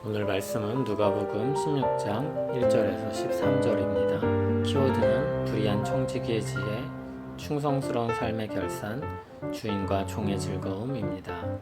오늘 말씀은 누가복음 16장 1절에서 13절입니다. 키워드는 불의한 청지기의 지혜, 충성스러운 삶의 결산, 주인과 종의 즐거움입니다.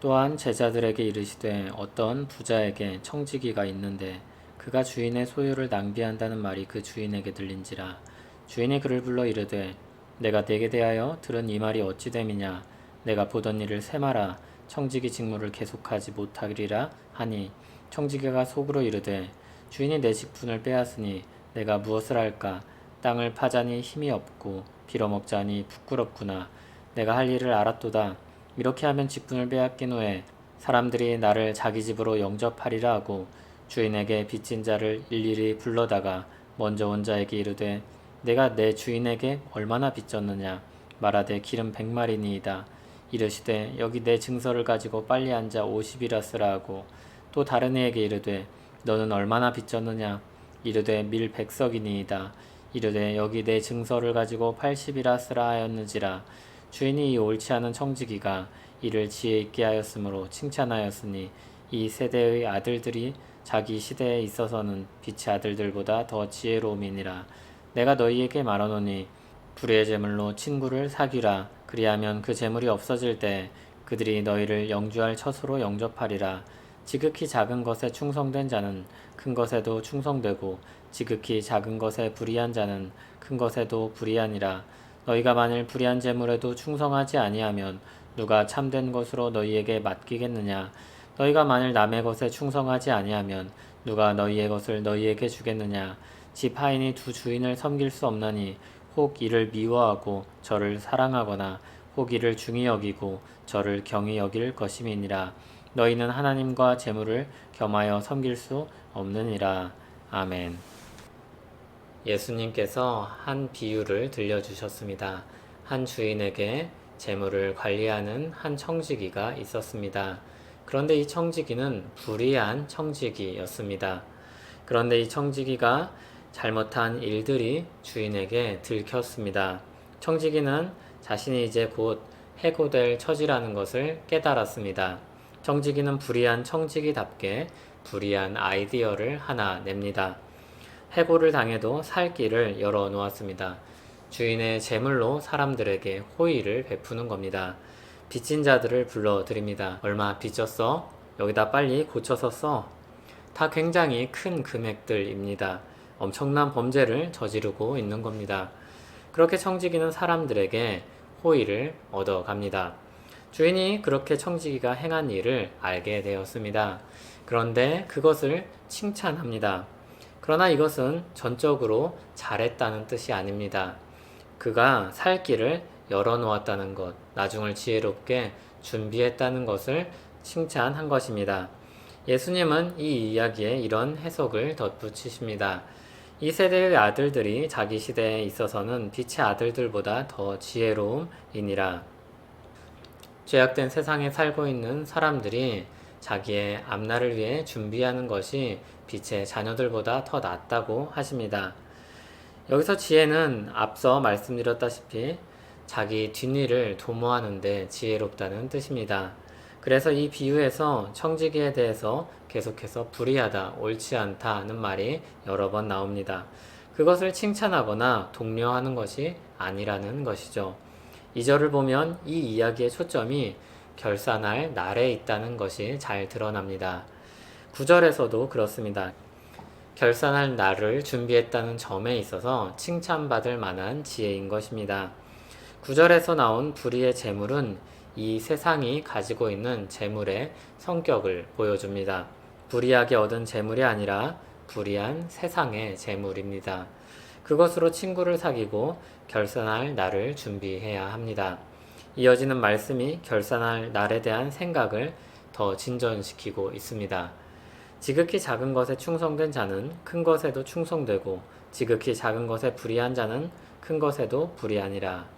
또한 제자들에게 이르시되 어떤 부자에게 청지기가 있는데 그가 주인의 소유를 낭비한다는 말이 그 주인에게 들린지라. 주인이 그를 불러 이르되 내가 네게 대하여 들은 이 말이 어찌 됨이냐. 내가 보던 일을 세마라. 청지기 직무를 계속하지 못하리라 하니 청지기가 속으로 이르되 주인이 내 직분을 빼앗으니 내가 무엇을 할까. 땅을 파자니 힘이 없고 빌어먹자니 부끄럽구나. 내가 할 일을 알았도다. 이렇게 하면 직분을 빼앗긴 후에 사람들이 나를 자기 집으로 영접하리라 하고 주인에게 빚진 자를 일일이 불러다가 먼저 온 자에게 이르되 내가 내 주인에게 얼마나 빚졌느냐. 말하되 기름 100마리니이다. 이르시되 여기 내 증서를 가지고 빨리 앉아 50이라 쓰라 하고 또 다른 이에게 이르되 너는 얼마나 빚졌느냐. 이르되 밀 100석이니이다. 이르되 여기 내 증서를 가지고 80이라 쓰라 하였는지라. 주인이 이 옳지 않은 청지기가 이를 지혜 있게 하였으므로 칭찬하였으니 이 세대의 아들들이 자기 시대에 있어서는 빛의 아들들보다 더 지혜로움이니라. 내가 너희에게 말하노니 불의의 재물로 친구를 사귀라. 그리하면 그 재물이 없어질 때 그들이 너희를 영주할 처소로 영접하리라. 지극히 작은 것에 충성된 자는 큰 것에도 충성되고 지극히 작은 것에 불의한 자는 큰 것에도 불의하니라. 너희가 만일 불의한 재물에도 충성하지 아니하면 누가 참된 것으로 너희에게 맡기겠느냐. 너희가 만일 남의 것에 충성하지 아니하면 누가 너희의 것을 너희에게 주겠느냐. 집 하인이 두 주인을 섬길 수 없나니 혹 이를 미워하고 저를 사랑하거나 혹 이를 중히 여기고 저를 경히 여길 것임이니라. 너희는 하나님과 재물을 겸하여 섬길 수 없느니라. 아멘. 예수님께서 한 비유를 들려주셨습니다. 한 주인에게 재물을 관리하는 한 청지기가 있었습니다. 그런데 이 청지기는 불의한 청지기였습니다. 그런데 이 청지기가 잘못한 일들이 주인에게 들켰습니다. 청지기는 자신이 이제 곧 해고될 처지라는 것을 깨달았습니다. 청지기는 불의한 청지기답게 불의한 아이디어를 하나 냅니다. 해고를 당해도 살 길을 열어 놓았습니다. 주인의 재물로 사람들에게 호의를 베푸는 겁니다. 빚진 자들을 불러드립니다. 얼마 빚졌어? 여기다 빨리 고쳐서 써. 다 굉장히 큰 금액들입니다. 엄청난 범죄를 저지르고 있는 겁니다. 그렇게 청지기는 사람들에게 호의를 얻어갑니다. 주인이 그렇게 청지기가 행한 일을 알게 되었습니다. 그런데 그것을 칭찬합니다. 그러나 이것은 전적으로 잘했다는 뜻이 아닙니다. 그가 살 길을 열어놓았다는 것, 나중을 지혜롭게 준비했다는 것을 칭찬한 것입니다. 예수님은 이 이야기에 이런 해석을 덧붙이십니다. 이 세대의 아들들이 자기 시대에 있어서는 빛의 아들들보다 더 지혜로움이니라. 죄악된 세상에 살고 있는 사람들이 자기의 앞날을 위해 준비하는 것이 빛의 자녀들보다 더 낫다고 하십니다. 여기서 지혜는 앞서 말씀드렸다시피 자기 뒷일을 도모하는 데 지혜롭다는 뜻입니다. 그래서 이 비유에서 청지기에 대해서 계속해서 불의하다, 옳지 않다는 말이 여러 번 나옵니다. 그것을 칭찬하거나 독려하는 것이 아니라는 것이죠. 2절을 보면 이 이야기의 초점이 결산할 날에 있다는 것이 잘 드러납니다. 9절에서도 그렇습니다. 결산할 날을 준비했다는 점에 있어서 칭찬받을 만한 지혜인 것입니다. 9절에서 나온 불의의 재물은 이 세상이 가지고 있는 재물의 성격을 보여줍니다. 불의하게 얻은 재물이 아니라 불의한 세상의 재물입니다. 그것으로 친구를 사귀고 결산할 날을 준비해야 합니다. 이어지는 말씀이 결산할 날에 대한 생각을 더 진전시키고 있습니다. 지극히 작은 것에 충성된 자는 큰 것에도 충성되고 지극히 작은 것에 불의한 자는 큰 것에도 불의하니라.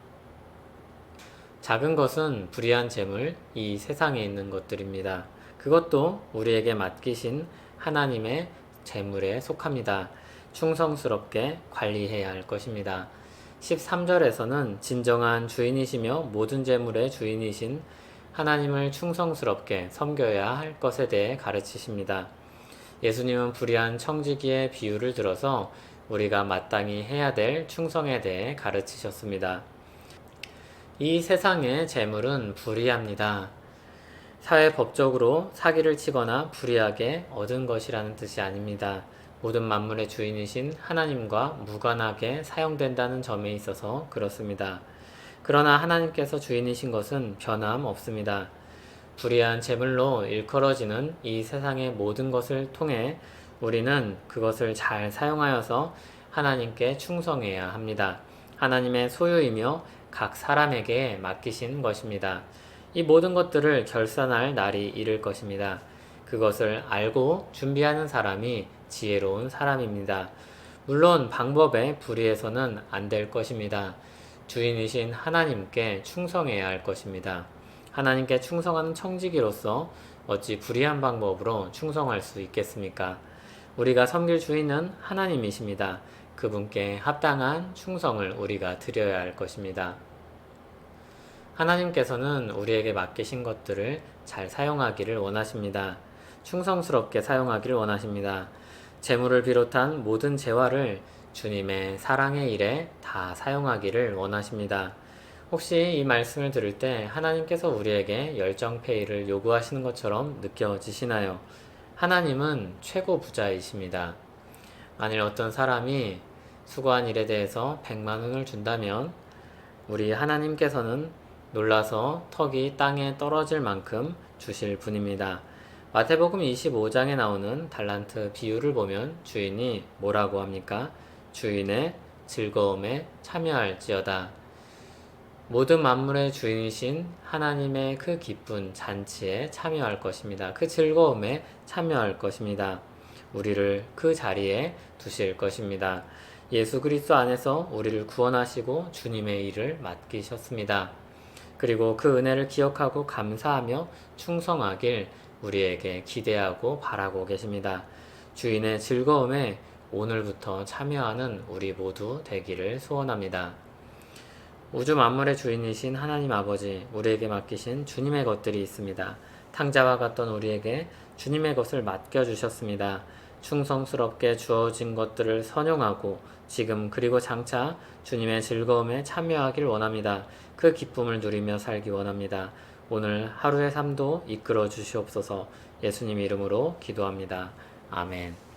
작은 것은 불의한 재물, 이 세상에 있는 것들입니다. 그것도 우리에게 맡기신 하나님의 재물에 속합니다. 충성스럽게 관리해야 할 것입니다. 13절에서는 진정한 주인이시며 모든 재물의 주인이신 하나님을 충성스럽게 섬겨야 할 것에 대해 가르치십니다. 예수님은 불의한 청지기의 비유를 들어서 우리가 마땅히 해야 될 충성에 대해 가르치셨습니다. 이 세상의 재물은 불의합니다. 사회법적으로 사기를 치거나 불이하게 얻은 것이라는 뜻이 아닙니다. 모든 만물의 주인이신 하나님과 무관하게 사용된다는 점에 있어서 그렇습니다. 그러나 하나님께서 주인이신 것은 변함없습니다. 불의한 재물로 일컬어지는 이 세상의 모든 것을 통해 우리는 그것을 잘 사용하여서 하나님께 충성해야 합니다. 하나님의 소유이며 각 사람에게 맡기신 것입니다. 이 모든 것들을 결산할 날이 이를 것입니다. 그것을 알고 준비하는 사람이 지혜로운 사람입니다. 물론 방법에 불의해서는 안 될 것입니다. 주인이신 하나님께 충성해야 할 것입니다. 하나님께 충성하는 청지기로서 어찌 불의한 방법으로 충성할 수 있겠습니까? 우리가 섬길 주인은 하나님이십니다. 그분께 합당한 충성을 우리가 드려야 할 것입니다. 하나님께서는 우리에게 맡기신 것들을 잘 사용하기를 원하십니다. 충성스럽게 사용하기를 원하십니다. 재물을 비롯한 모든 재화를 주님의 사랑의 일에 다 사용하기를 원하십니다. 혹시 이 말씀을 들을 때 하나님께서 우리에게 열정페이를 요구하시는 것처럼 느껴지시나요? 하나님은 최고 부자이십니다. 만일 어떤 사람이 수고한 일에 대해서 100만 원을 준다면 우리 하나님께서는 놀라서 턱이 땅에 떨어질 만큼 주실 분입니다. 마태복음 25장에 나오는 달란트 비유를 보면 주인이 뭐라고 합니까? 주인의 즐거움에 참여할지어다. 모든 만물의 주인이신 하나님의 그 기쁜 잔치에 참여할 것입니다. 그 즐거움에 참여할 것입니다. 우리를 그 자리에 두실 것입니다. 예수 그리스도 안에서 우리를 구원하시고 주님의 일을 맡기셨습니다. 그리고 그 은혜를 기억하고 감사하며 충성하길 우리에게 기대하고 바라고 계십니다. 주인의 즐거움에 오늘부터 참여하는 우리 모두 되기를 소원합니다. 우주 만물의 주인이신 하나님 아버지, 우리에게 맡기신 주님의 것들이 있습니다. 탕자와 같던 우리에게 주님의 것을 맡겨주셨습니다. 충성스럽게 주어진 것들을 선용하고 지금 그리고 장차 주님의 즐거움에 참여하길 원합니다. 그 기쁨을 누리며 살기 원합니다. 오늘 하루의 삶도 이끌어 주시옵소서. 예수님 이름으로 기도합니다. 아멘.